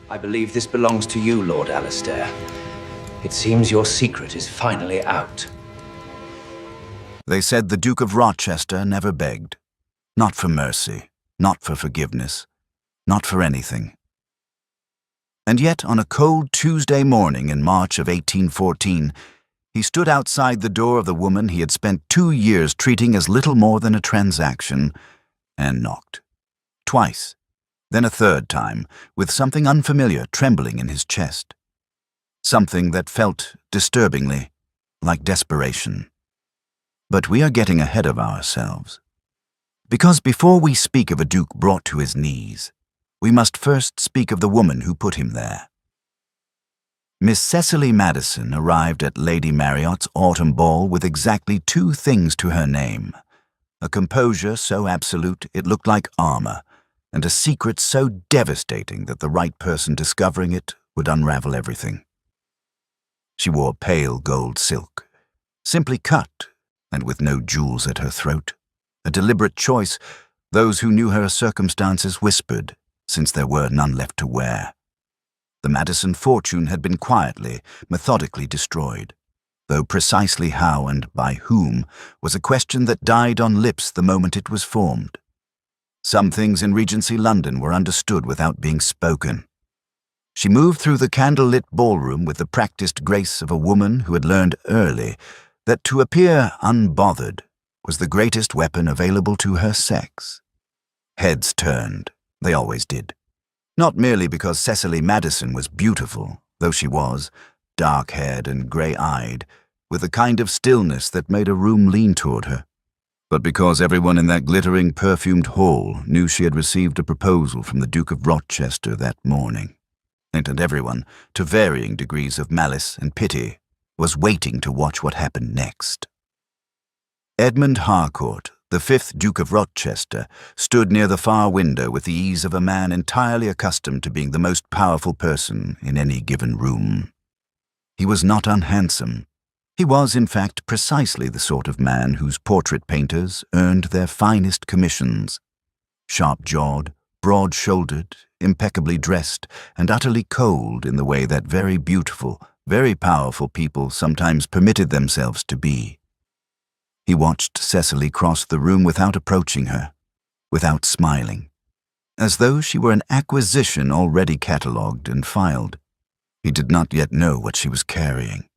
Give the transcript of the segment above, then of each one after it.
I believe this belongs to you, Lord Alistair. It seems your secret is finally out. They said the Duke of Rochester never begged. Not for mercy, not for forgiveness, not for anything. And yet, on a cold Tuesday morning in March of 1814, he stood outside the door of the woman he had spent 2 years treating as little more than a transaction, and knocked. Twice, then a third time, with something unfamiliar trembling in his chest. Something that felt disturbingly like desperation. But we are getting ahead of ourselves. Because before we speak of a duke brought to his knees, we must first speak of the woman who put him there. Miss Cecily Madison arrived at Lady Marriott's autumn ball with exactly 2 things to her name: a composure so absolute it looked like armor, and a secret so devastating that the right person discovering it would unravel everything. She wore pale gold silk, simply cut, and with no jewels at her throat. A deliberate choice, those who knew her circumstances whispered, since there were none left to wear. The Madison fortune had been quietly, methodically destroyed, though precisely how and by whom was a question that died on lips the moment it was formed. Some things in Regency London were understood without being spoken. She moved through the candle-lit ballroom with the practiced grace of a woman who had learned early that to appear unbothered was the greatest weapon available to her sex. Heads turned. They always did. Not merely because Cecily Madison was beautiful, though she was, dark-haired and grey-eyed, with a kind of stillness that made a room lean toward her, but because everyone in that glittering, perfumed hall knew she had received a proposal from the Duke of Rochester that morning, and everyone, to varying degrees of malice and pity, was waiting to watch what happened next. Edmund Harcourt, the 5th Duke of Rochester, stood near the far window with the ease of a man entirely accustomed to being the most powerful person in any given room. He was not unhandsome. He was, in fact, precisely the sort of man whose portrait painters earned their finest commissions. Sharp-jawed, broad-shouldered, impeccably dressed, and utterly cold in the way that very beautiful, very powerful people sometimes permitted themselves to be. He watched Cecily cross the room without approaching her, without smiling, as though she were an acquisition already catalogued and filed. He did not yet know what she was carrying.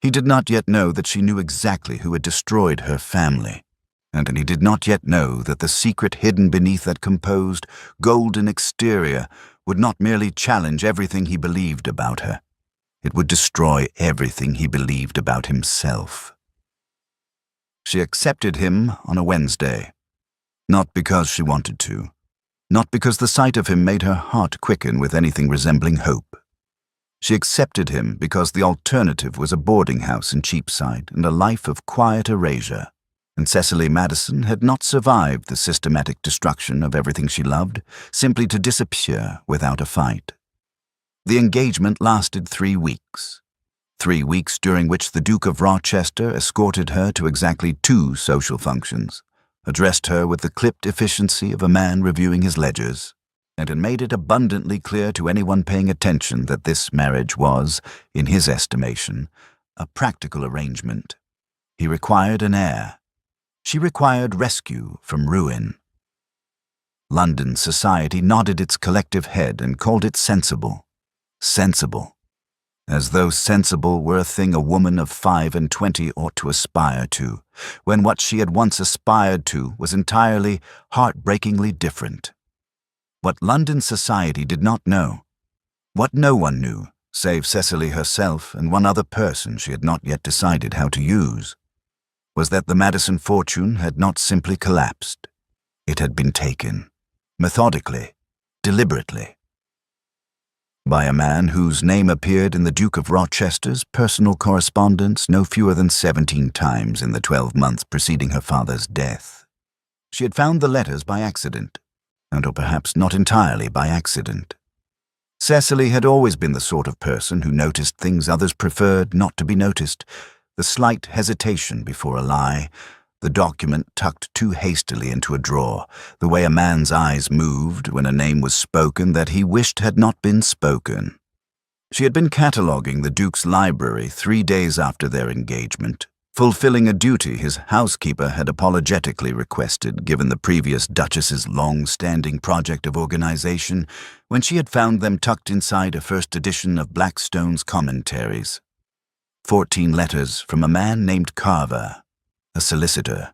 He did not yet know that she knew exactly who had destroyed her family, and he did not yet know that the secret hidden beneath that composed, golden exterior would not merely challenge everything he believed about her. It would destroy everything he believed about himself. She accepted him on a Wednesday, not because she wanted to, not because the sight of him made her heart quicken with anything resembling hope. She accepted him because the alternative was a boarding house in Cheapside and a life of quiet erasure, and Cecily Madison had not survived the systematic destruction of everything she loved, simply to disappear without a fight. The engagement lasted 3 weeks. 3 weeks during which the Duke of Rochester escorted her to exactly 2 social functions, addressed her with the clipped efficiency of a man reviewing his ledgers, and had made it abundantly clear to anyone paying attention that this marriage was, in his estimation, a practical arrangement. He required an heir. She required rescue from ruin. London society nodded its collective head and called it sensible. Sensible. As though sensible were a thing a woman of 25 ought to aspire to, when what she had once aspired to was entirely, heartbreakingly different. What London society did not know, what no one knew, save Cecily herself and one other person she had not yet decided how to use, was that the Madison fortune had not simply collapsed. It had been taken, methodically, deliberately, by a man whose name appeared in the Duke of Rochester's personal correspondence no fewer than 17 times in the 12 months preceding her father's death. She had found the letters by accident, and or perhaps not entirely by accident. Cecily had always been the sort of person who noticed things others preferred not to be noticed, the slight hesitation before a lie, the document tucked too hastily into a drawer, the way a man's eyes moved when a name was spoken that he wished had not been spoken. She had been cataloguing the Duke's library 3 days after their engagement, fulfilling a duty his housekeeper had apologetically requested given the previous Duchess's long-standing project of organization, when she had found them tucked inside a first edition of Blackstone's Commentaries. 14 letters from a man named Carver, a solicitor,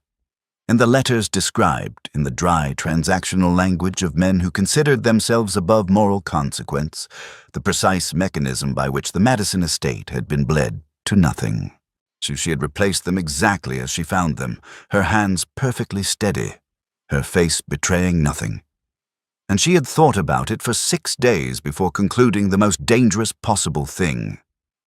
and the letters described, in the dry transactional language of men who considered themselves above moral consequence, the precise mechanism by which the Madison estate had been bled to nothing. She had replaced them exactly as she found them, her hands perfectly steady, her face betraying nothing. And she had thought about it for 6 days before concluding the most dangerous possible thing,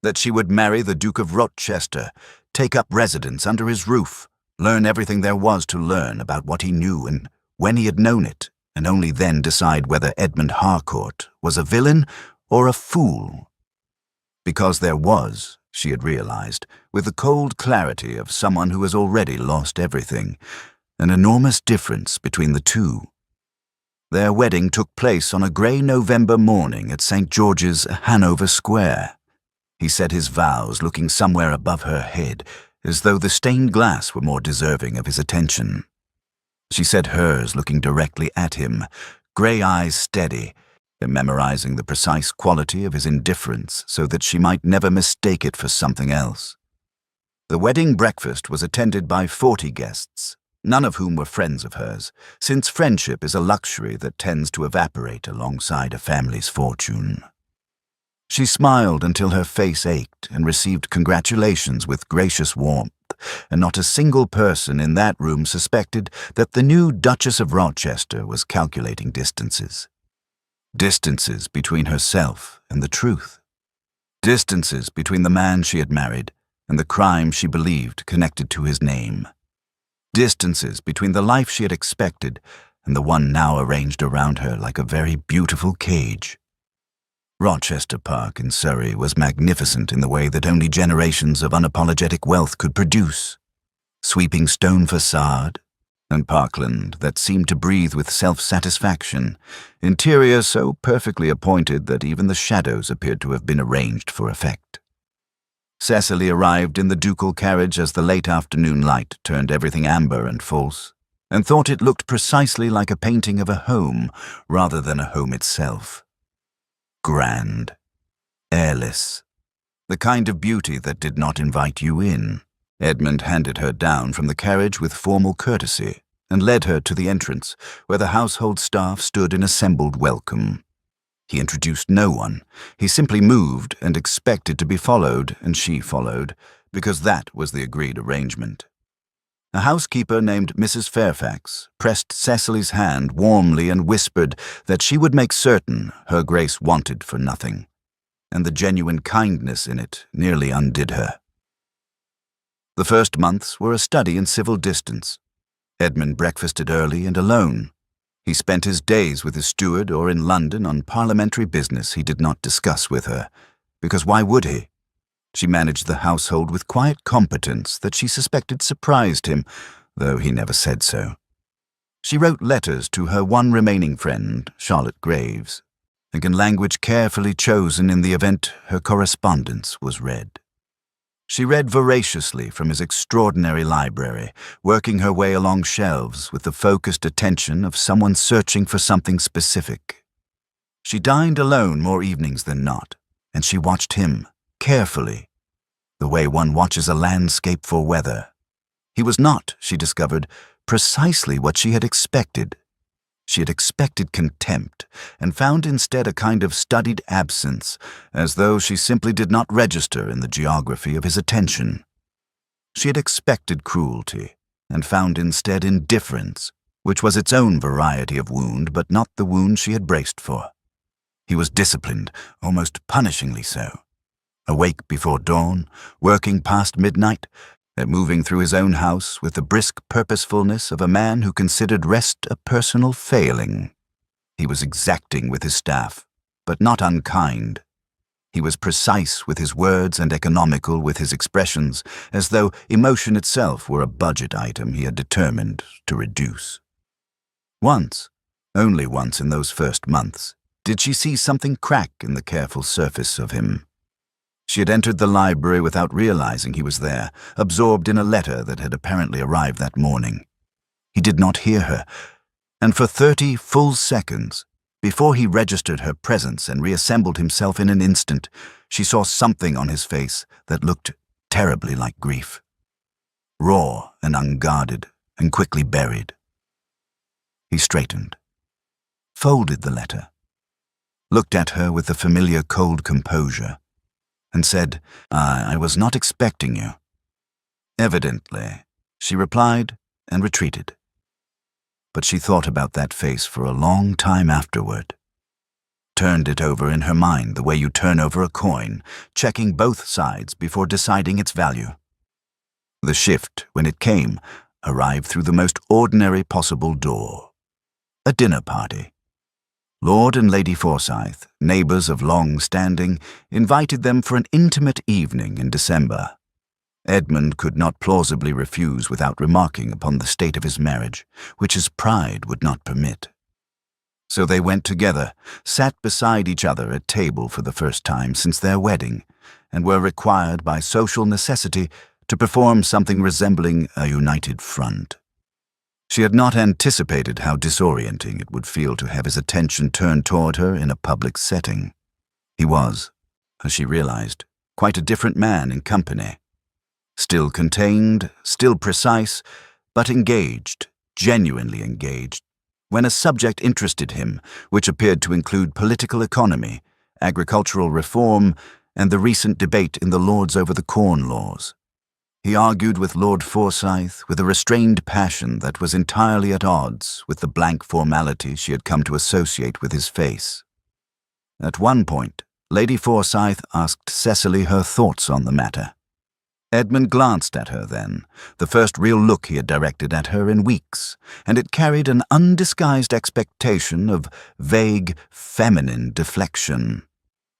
that she would marry the Duke of Rochester, take up residence under his roof, learn everything there was to learn about what he knew and when he had known it, and only then decide whether Edmund Harcourt was a villain or a fool. Because there was, she had realized, with the cold clarity of someone who has already lost everything, an enormous difference between the two. Their wedding took place on a grey November morning at St. George's, Hanover Square. He said his vows looking somewhere above her head, as though the stained glass were more deserving of his attention. She said hers looking directly at him, grey eyes steady, memorizing the precise quality of his indifference so that she might never mistake it for something else. The wedding breakfast was attended by 40 guests, none of whom were friends of hers, since friendship is a luxury that tends to evaporate alongside a family's fortune. She smiled until her face ached and received congratulations with gracious warmth, and not a single person in that room suspected that the new Duchess of Rochester was calculating distances. Distances between herself and the truth. Distances between the man she had married and the crime she believed connected to his name. Distances between the life she had expected and the one now arranged around her like a very beautiful cage. Rochester Park in Surrey was magnificent in the way that only generations of unapologetic wealth could produce. Sweeping stone facade, and parkland that seemed to breathe with self-satisfaction, interior so perfectly appointed that even the shadows appeared to have been arranged for effect. Cecily arrived in the ducal carriage as the late afternoon light turned everything amber and false, and thought it looked precisely like a painting of a home rather than a home itself. Grand, airless, the kind of beauty that did not invite you in. Edmund handed her down from the carriage with formal courtesy and led her to the entrance, where the household staff stood in assembled welcome. He introduced no one. He simply moved and expected to be followed, and she followed, because that was the agreed arrangement. A housekeeper named Mrs. Fairfax pressed Cecily's hand warmly and whispered that she would make certain her Grace wanted for nothing, and the genuine kindness in it nearly undid her. The first months were a study in civil distance. Edmund breakfasted early and alone. He spent his days with his steward or in London on parliamentary business he did not discuss with her, because why would he? She managed the household with quiet competence that she suspected surprised him, though he never said so. She wrote letters to her one remaining friend, Charlotte Graves, and in language carefully chosen in the event her correspondence was read. She read voraciously from his extraordinary library, working her way along shelves with the focused attention of someone searching for something specific. She dined alone more evenings than not, and she watched him, carefully, the way one watches a landscape for weather. He was not, she discovered, precisely what she had expected. She had expected contempt, and found instead a kind of studied absence, as though she simply did not register in the geography of his attention. She had expected cruelty, and found instead indifference, which was its own variety of wound, but not the wound she had braced for. He was disciplined, almost punishingly so. Awake before dawn, working past midnight, moving through his own house with the brisk purposefulness of a man who considered rest a personal failing. He was exacting with his staff, but not unkind. He was precise with his words and economical with his expressions, as though emotion itself were a budget item he had determined to reduce. Once, only once in those first months, did she see something crack in the careful surface of him. She had entered the library without realizing he was there, absorbed in a letter that had apparently arrived that morning. He did not hear her, and for 30 full seconds, before he registered her presence and reassembled himself in an instant, she saw something on his face that looked terribly like grief. Raw and unguarded and quickly buried. He straightened, folded the letter, looked at her with the familiar cold composure, and said, I was not expecting you. Evidently, she replied and retreated. But she thought about that face for a long time afterward. Turned it over in her mind the way you turn over a coin, checking both sides before deciding its value. The shift, when it came, arrived through the most ordinary possible door. A dinner party. Lord and Lady Forsyth, neighbours of long standing, invited them for an intimate evening in December. Edmund could not plausibly refuse without remarking upon the state of his marriage, which his pride would not permit. So they went together, sat beside each other at table for the first time since their wedding, and were required by social necessity to perform something resembling a united front. She had not anticipated how disorienting it would feel to have his attention turned toward her in a public setting. He was, as she realized, quite a different man in company. Still contained, still precise, but engaged, genuinely engaged, when a subject interested him, which appeared to include political economy, agricultural reform, and the recent debate in the Lords over the Corn Laws. He argued with Lord Forsyth with a restrained passion that was entirely at odds with the blank formality she had come to associate with his face. At one point, Lady Forsyth asked Cecily her thoughts on the matter. Edmund glanced at her then, the first real look he had directed at her in weeks, and it carried an undisguised expectation of vague, feminine deflection.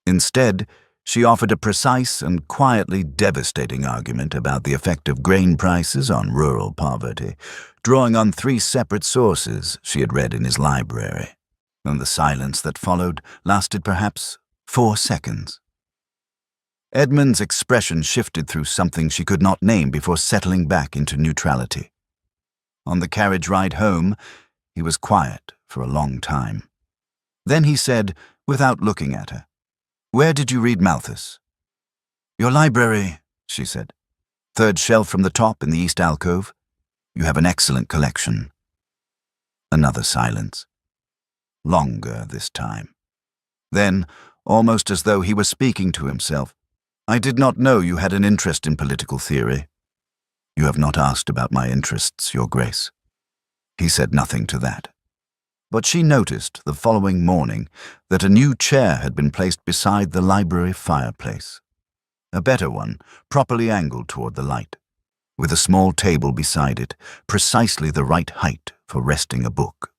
Instead, she offered a precise and quietly devastating argument about the effect of grain prices on rural poverty, drawing on 3 separate sources she had read in his library, and the silence that followed lasted perhaps 4 seconds. Edmund's expression shifted through something she could not name before settling back into neutrality. On the carriage ride home, he was quiet for a long time. Then he said, without looking at her, "Where did you read Malthus?" "Your library," she said. "3rd shelf from the top in the east alcove. You have an excellent collection." Another silence. Longer this time. Then, almost as though he were speaking to himself, "I did not know you had an interest in political theory." "You have not asked about my interests, Your Grace." He said nothing to that. But she noticed the following morning that a new chair had been placed beside the library fireplace. A better one, properly angled toward the light, with a small table beside it, precisely the right height for resting a book.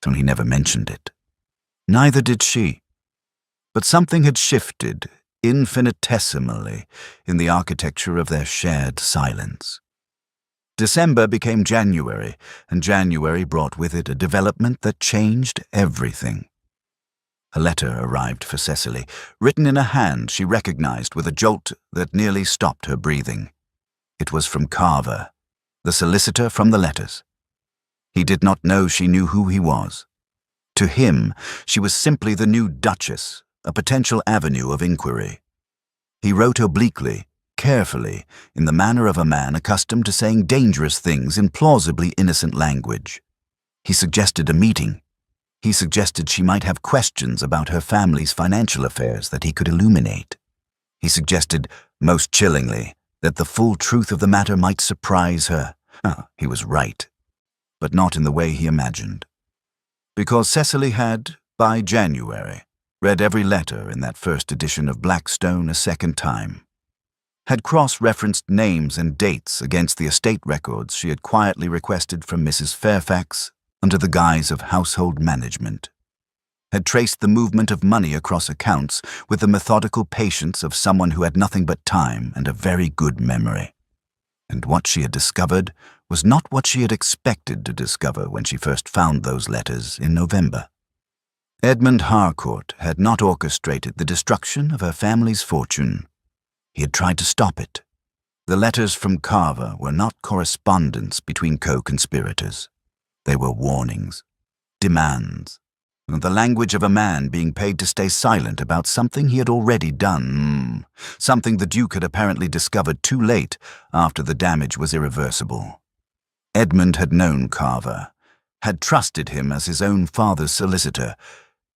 Only he never mentioned it. Neither did she. But something had shifted infinitesimally in the architecture of their shared silence. December became January, and January brought with it a development that changed everything. A letter arrived for Cecily, written in a hand she recognized with a jolt that nearly stopped her breathing. It was from Carver, the solicitor from the letters. He did not know she knew who he was. To him, she was simply the new Duchess, a potential avenue of inquiry. He wrote obliquely, carefully, in the manner of a man accustomed to saying dangerous things in plausibly innocent language. He suggested a meeting. He suggested she might have questions about her family's financial affairs that he could illuminate. He suggested, most chillingly, that the full truth of the matter might surprise her. He was right, but not in the way he imagined. Because Cecily had, by January, read every letter in that first edition of Blackstone a second time, had cross-referenced names and dates against the estate records she had quietly requested from Mrs. Fairfax under the guise of household management, had traced the movement of money across accounts with the methodical patience of someone who had nothing but time and a very good memory. And what she had discovered was not what she had expected to discover when she first found those letters in November. Edmund Harcourt had not orchestrated the destruction of her family's fortune. He had tried to stop it. The letters from Carver were not correspondence between co-conspirators. They were warnings, demands, and the language of a man being paid to stay silent about something he had already done, something the Duke had apparently discovered too late after the damage was irreversible. Edmund had known Carver, had trusted him as his own father's solicitor,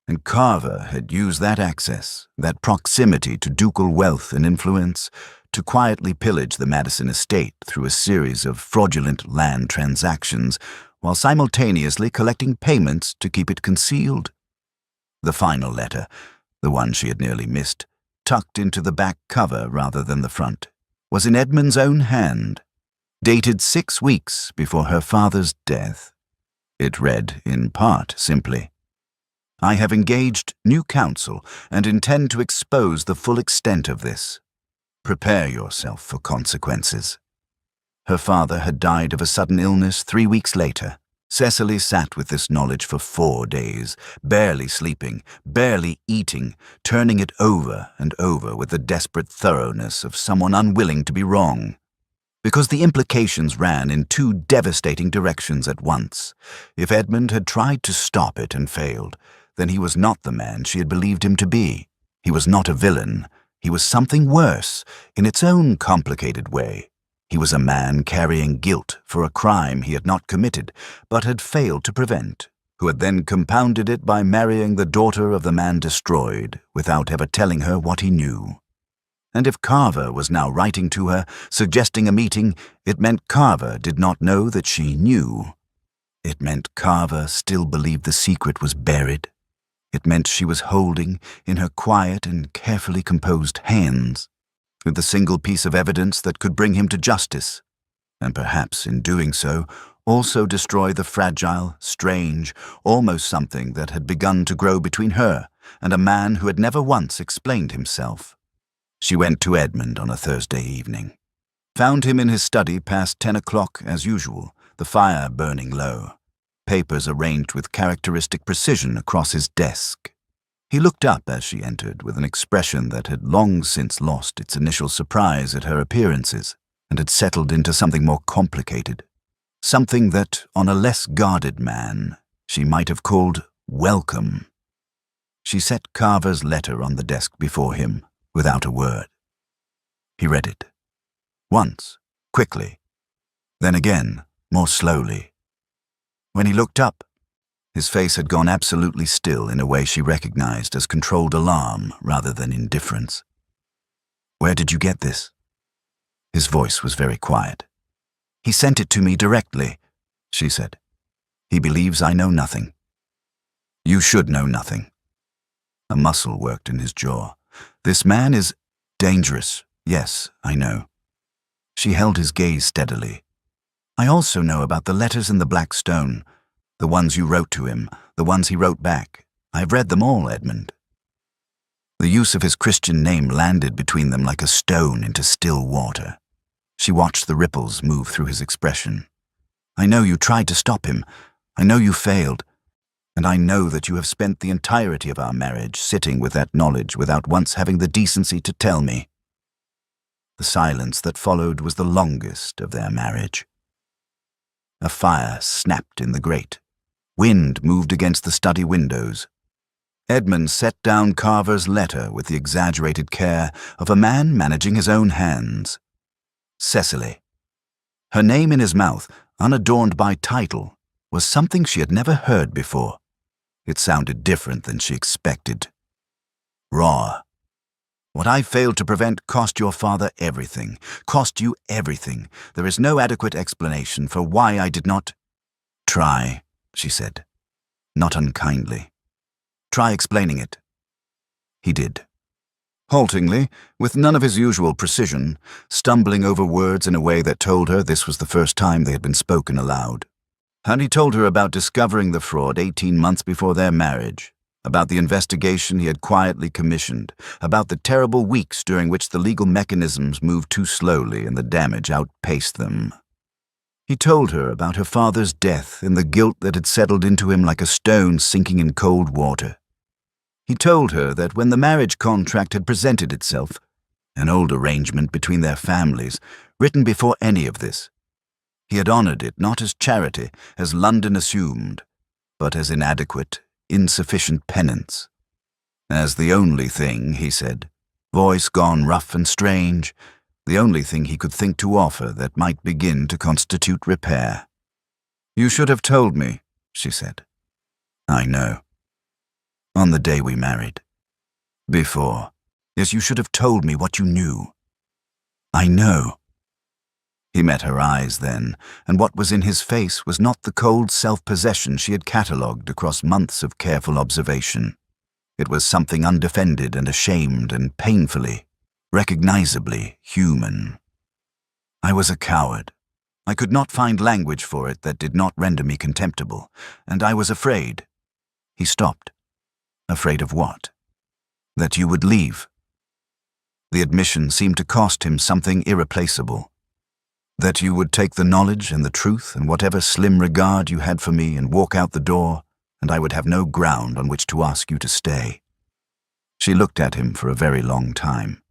and Carver had used that access, that proximity to ducal wealth and influence, to quietly pillage the Madison estate through a series of fraudulent land transactions, while simultaneously collecting payments to keep it concealed. The final letter, the one she had nearly missed, tucked into the back cover rather than the front, was in Edmund's own hand, dated 6 weeks before her father's death. It read, in part, simply, "I have engaged new counsel and intend to expose the full extent of this. Prepare yourself for consequences." Her father had died of a sudden illness 3 weeks later. Cecily sat with this knowledge for 4 days, barely sleeping, barely eating, turning it over and over with the desperate thoroughness of someone unwilling to be wrong. Because the implications ran in 2 devastating directions at once. If Edmund had tried to stop it and failed, then he was not the man she had believed him to be. He was not a villain. He was something worse, in its own complicated way. He was a man carrying guilt for a crime he had not committed, but had failed to prevent, who had then compounded it by marrying the daughter of the man destroyed, without ever telling her what he knew. And if Carver was now writing to her, suggesting a meeting, it meant Carver did not know that she knew. It meant Carver still believed the secret was buried. It meant she was holding, in her quiet and carefully composed hands, the single piece of evidence that could bring him to justice, and perhaps, in doing so, also destroy the fragile, strange, almost something that had begun to grow between her and a man who had never once explained himself. She went to Edmund on a Thursday evening. Found him in his study past 10 o'clock as usual, the fire burning low, papers arranged with characteristic precision across his desk. He looked up as she entered with an expression that had long since lost its initial surprise at her appearances and had settled into something more complicated, something that, on a less guarded man, she might have called welcome. She set Carver's letter on the desk before him, without a word. He read it. Once, quickly. Then again, more slowly. When he looked up, his face had gone absolutely still in a way she recognized as controlled alarm rather than indifference. "Where did you get this?" His voice was very quiet. "He sent it to me directly," she said. "He believes I know nothing." "You should know nothing." A muscle worked in his jaw. "This man is dangerous. Yes, I know." She held his gaze steadily. "I also know about the letters in the Black Stone. The ones you wrote to him, the ones he wrote back. I've read them all, Edmund." The use of his Christian name landed between them like a stone into still water. She watched the ripples move through his expression. "I know you tried to stop him. I know you failed. And I know that you have spent the entirety of our marriage sitting with that knowledge without once having the decency to tell me." The silence that followed was the longest of their marriage. A fire snapped in the grate. Wind moved against the study windows. Edmund set down Carver's letter with the exaggerated care of a man managing his own hands. Cecily. Her name in his mouth, unadorned by title, was something she had never heard before. It sounded different than she expected. Raw. "What I failed to prevent cost your father everything, cost you everything. There is no adequate explanation for why I did not—" "Try," she said, not unkindly. "Try explaining it." He did. Haltingly, with none of his usual precision, stumbling over words in a way that told her this was the first time they had been spoken aloud. Had he told her about discovering the fraud 18 months before their marriage, about the investigation he had quietly commissioned, about the terrible weeks during which the legal mechanisms moved too slowly and the damage outpaced them. He told her about her father's death and the guilt that had settled into him like a stone sinking in cold water. He told her that when the marriage contract had presented itself, an old arrangement between their families, written before any of this, he had honored it not as charity, as London assumed, but as inadequate, insufficient penance. As the only thing, he said, voice gone rough and strange, the only thing he could think to offer that might begin to constitute repair. "You should have told me," she said. "I know. On the day we married. Before. Yes, you should have told me what you knew." "I know." He met her eyes then, and what was in his face was not the cold self-possession she had catalogued across months of careful observation. It was something undefended and ashamed and painfully, recognizably human. "I was a coward. I could not find language for it that did not render me contemptible, and I was afraid." He stopped. Afraid of what? That you would leave. The admission seemed to cost him something irreplaceable. That you would take the knowledge and the truth and whatever slim regard you had for me and walk out the door, and I would have no ground on which to ask you to stay. She looked at him for a very long time.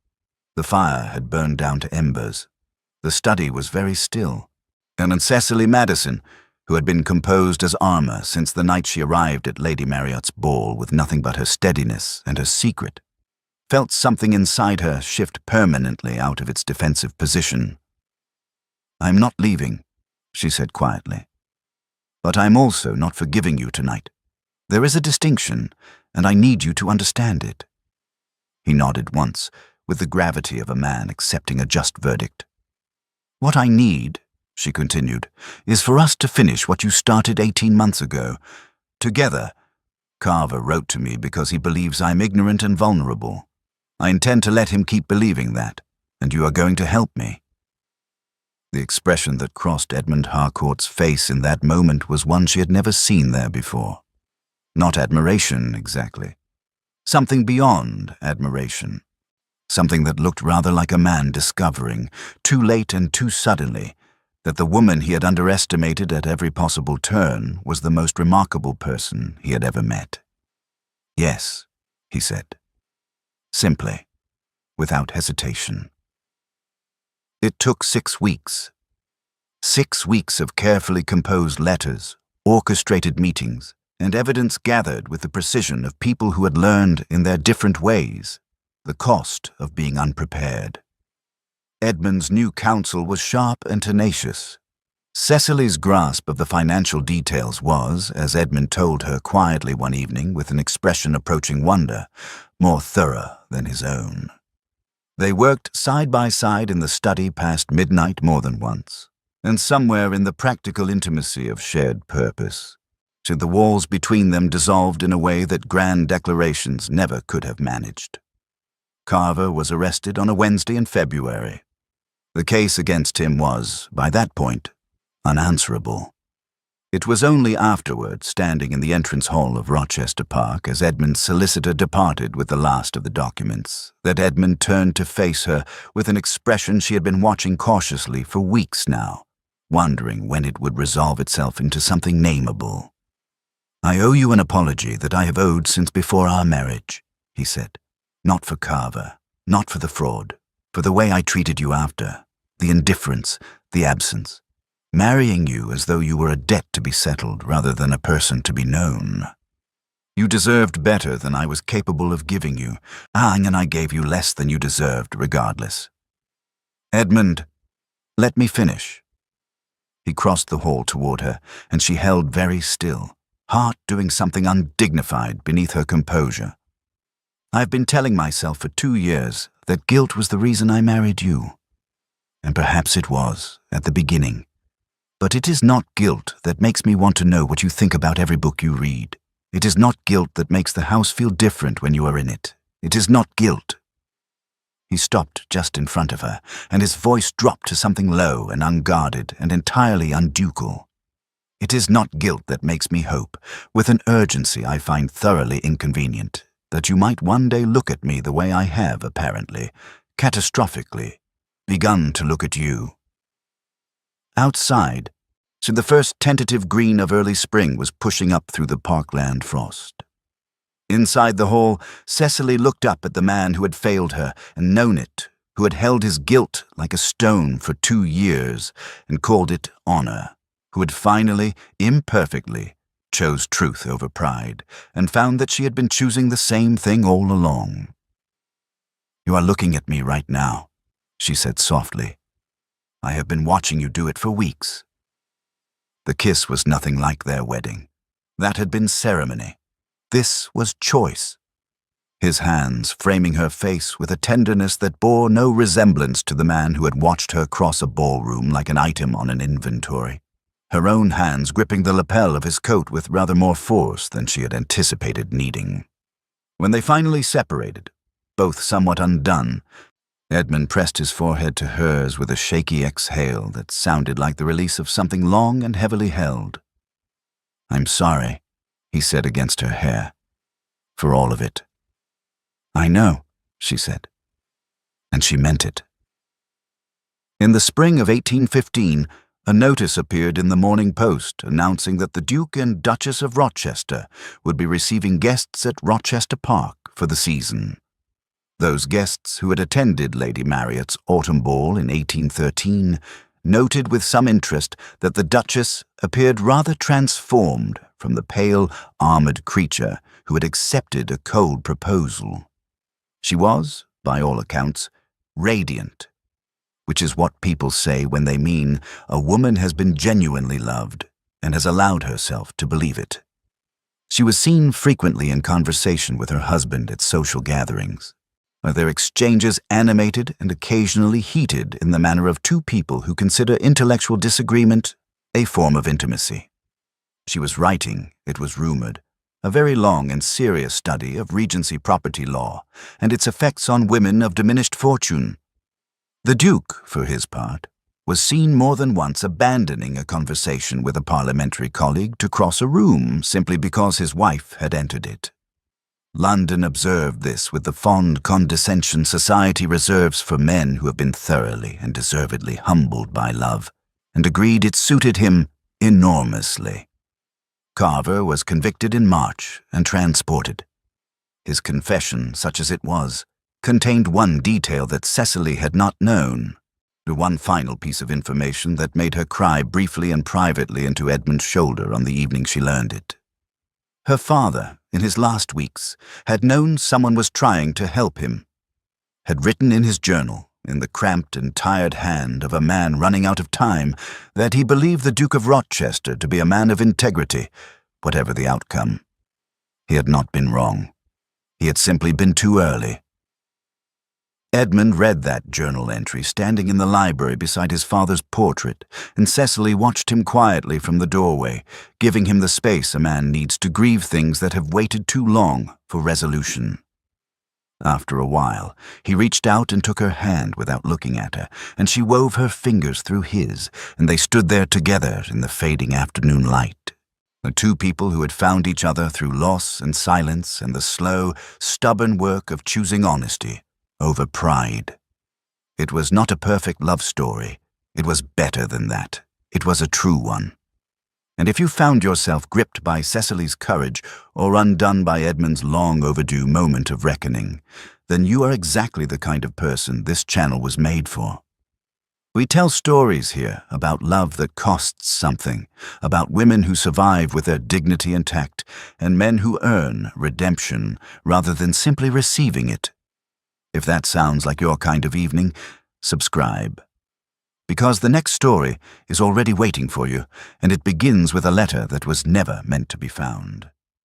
The fire had burned down to embers. The study was very still. And Cecily Madison, who had been composed as armor since the night she arrived at Lady Marriott's ball with nothing but her steadiness and her secret, felt something inside her shift permanently out of its defensive position. "I'm not leaving," she said quietly. "But I'm also not forgiving you tonight. There is a distinction, and I need you to understand it." He nodded once, with the gravity of a man accepting a just verdict. "What I need," she continued, "is for us to finish what you started 18 months ago. Together. Carver wrote to me because he believes I'm ignorant and vulnerable. I intend to let him keep believing that, and you are going to help me." The expression that crossed Edmund Harcourt's face in that moment was one she had never seen there before. Not admiration, exactly. Something beyond admiration. Something that looked rather like a man discovering, too late and too suddenly, that the woman he had underestimated at every possible turn was the most remarkable person he had ever met. "Yes," he said. Simply, without hesitation. It took 6 weeks. 6 weeks of carefully composed letters, orchestrated meetings, and evidence gathered with the precision of people who had learned in their different ways the cost of being unprepared. Edmund's new counsel was sharp and tenacious. Cecily's grasp of the financial details was, as Edmund told her quietly one evening with an expression approaching wonder, more thorough than his own. They worked side by side in the study past midnight more than once, and somewhere in the practical intimacy of shared purpose, till the walls between them dissolved in a way that grand declarations never could have managed. Carver was arrested on a Wednesday in February. The case against him was, by that point, unanswerable. It was only afterward, standing in the entrance hall of Rochester Park as Edmund's solicitor departed with the last of the documents, that Edmund turned to face her with an expression she had been watching cautiously for weeks now, wondering when it would resolve itself into something nameable. "I owe you an apology that I have owed since before our marriage," he said. "Not for Carver, not for the fraud, for the way I treated you after, the indifference, the absence. Marrying you as though you were a debt to be settled rather than a person to be known. You deserved better than I was capable of giving you, and I gave you less than you deserved regardless. Edmund, let me finish." He crossed the hall toward her, and she held very still, heart doing something undignified beneath her composure. "I've been telling myself for 2 years that guilt was the reason I married you. And perhaps it was, at the beginning. But it is not guilt that makes me want to know what you think about every book you read. It is not guilt that makes the house feel different when you are in it. It is not guilt." He stopped just in front of her, and his voice dropped to something low and unguarded and entirely unducal. It is not guilt that makes me hope, with an urgency I find thoroughly inconvenient, that you might one day look at me the way I have, apparently, catastrophically, begun to look at you. Outside, so the first tentative green of early spring was pushing up through the parkland frost. Inside the hall, Cecily looked up at the man who had failed her and known it, who had held his guilt like a stone for 2 years and called it honor, who had finally, imperfectly, chose truth over pride and found that she had been choosing the same thing all along. "You are looking at me right now," she said softly. "I have been watching you do it for weeks." The kiss was nothing like their wedding. That had been ceremony. This was choice. His hands framing her face with a tenderness that bore no resemblance to the man who had watched her cross a ballroom like an item on an inventory. Her own hands gripping the lapel of his coat with rather more force than she had anticipated needing. When they finally separated, both somewhat undone, Edmund pressed his forehead to hers with a shaky exhale that sounded like the release of something long and heavily held. "I'm sorry," he said against her hair, "for all of it." "I know," she said. And she meant it. In the spring of 1815, a notice appeared in the Morning Post announcing that the Duke and Duchess of Rochester would be receiving guests at Rochester Park for the season. Those guests who had attended Lady Marriott's autumn ball in 1813 noted with some interest that the Duchess appeared rather transformed from the pale, armored creature who had accepted a cold proposal. She was, by all accounts, radiant, which is what people say when they mean a woman has been genuinely loved and has allowed herself to believe it. She was seen frequently in conversation with her husband at social gatherings, their exchanges animated and occasionally heated in the manner of two people who consider intellectual disagreement a form of intimacy. She was writing, it was rumored, a very long and serious study of Regency property law and its effects on women of diminished fortune. The Duke, for his part, was seen more than once abandoning a conversation with a parliamentary colleague to cross a room simply because his wife had entered it. London observed this with the fond condescension society reserves for men who have been thoroughly and deservedly humbled by love, and agreed it suited him enormously. Carver was convicted in March and transported. His confession, such as it was, contained one detail that Cecily had not known, the one final piece of information that made her cry briefly and privately into Edmund's shoulder on the evening she learned it. Her father, in his last weeks, had known someone was trying to help him, had written in his journal, in the cramped and tired hand of a man running out of time, that he believed the Duke of Rochester to be a man of integrity, whatever the outcome. He had not been wrong. He had simply been too early. Edmund read that journal entry standing in the library beside his father's portrait, and Cecily watched him quietly from the doorway, giving him the space a man needs to grieve things that have waited too long for resolution. After a while, he reached out and took her hand without looking at her, and she wove her fingers through his, and they stood there together in the fading afternoon light. The two people who had found each other through loss and silence and the slow, stubborn work of choosing honesty over pride. It was not a perfect love story. It was better than that. It was a true one. And if you found yourself gripped by Cecily's courage or undone by Edmund's long overdue moment of reckoning, then you are exactly the kind of person this channel was made for. We tell stories here about love that costs something, about women who survive with their dignity intact, and men who earn redemption rather than simply receiving it. If that sounds like your kind of evening, subscribe. Because the next story is already waiting for you, and it begins with a letter that was never meant to be found.